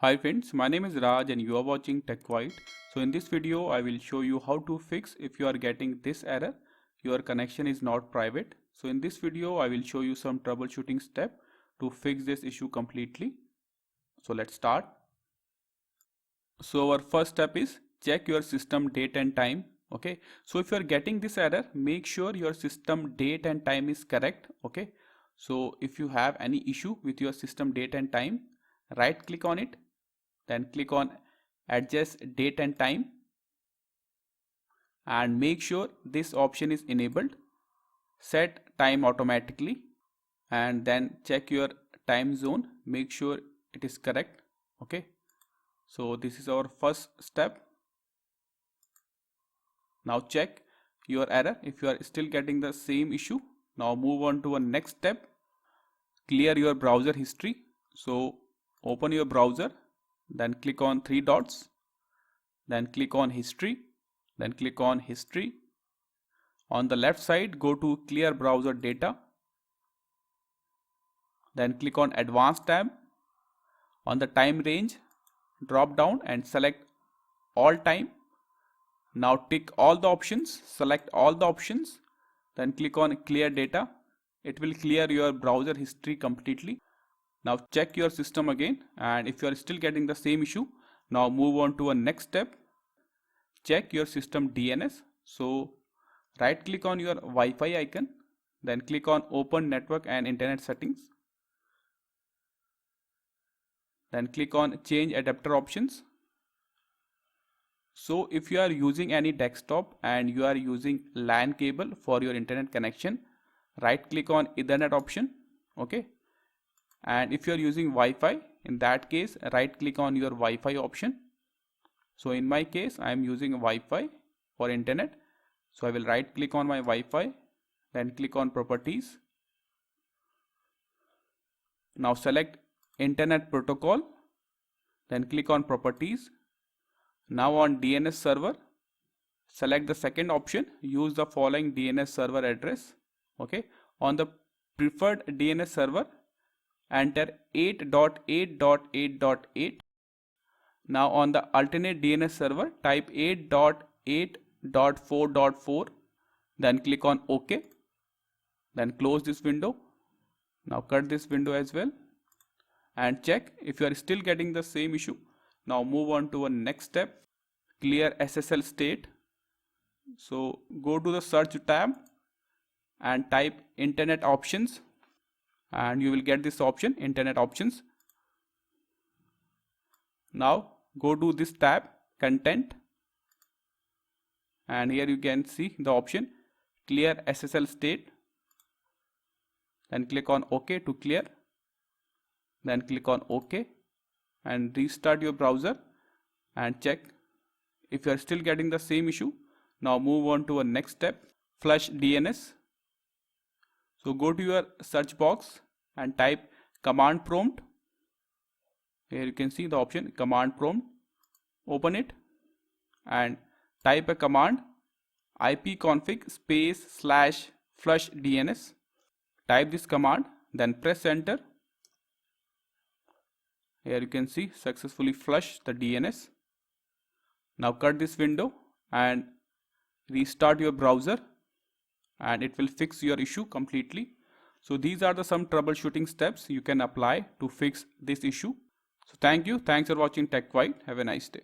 Hi friends, my name is Raj and you are watching TechWhite. So in this video, I will show you how to fix if you are getting this error, your connection is not private. So in this video, I will show you some troubleshooting step to fix this issue completely. So let's start. So our first step is check your system date and time. Okay. So if you are getting this error, make sure your system date and time is correct. Okay. So if you have any issue with your system date and time, right click on it. Then click on adjust date and time and make sure this option is enabled. Set time automatically and then check your time zone. Make sure it is correct. Okay. So this is our first step. Now check your error. If you are still getting the same issue, now move on to a next step. Clear your browser history. So open your browser. Then click on three dots, then click on history, then click on history. On the left side, go to clear browser data, then click on advanced tab. On the time range, drop down and select all time. Now tick all the options, select all the options, then click on clear data. It will clear your browser history completely. Now check your system again, and if you are still getting the same issue, now move on to a next step. Check your system DNS. So right click on your Wi-Fi icon, then click on open network and internet settings. Then click on change adapter options. So if you are using any desktop and you are using LAN cable for your internet connection, right click on Ethernet option. Okay. And if you are using Wi-Fi, in that case, right click on your Wi-Fi option. So in my case, I am using Wi-Fi for internet. So I will right click on my Wi-Fi, then click on properties. Now select internet protocol, then click on properties. Now on DNS server, select the second option, use the following DNS server address. Okay. On the preferred DNS server, enter 8.8.8.8. Now on the alternate DNS server, type 8.8.4.4. Then click on OK. Then close this window. Now cut this window as well. And check if you are still getting the same issue. Now move on to a next step. Clear SSL state. So go to the search tab and type internet options. And you will get this option, internet options. Now go to this tab, content, and here you can see the option clear SSL state. Then click on OK to clear. Then click on OK and restart your browser and check if you are still getting the same issue. Now move on to a next step, flush DNS. So go to your search box and type command prompt. Here you can see the option command prompt. Open it and type a command ipconfig //flushdns. Type this command, then press enter. Here you can see successfully flush the DNS. Now cut this window and restart your browser and it will fix your issue completely. So these are some troubleshooting steps you can apply to fix this issue. So thank you. Thanks for watching TechWhite. Have a nice day.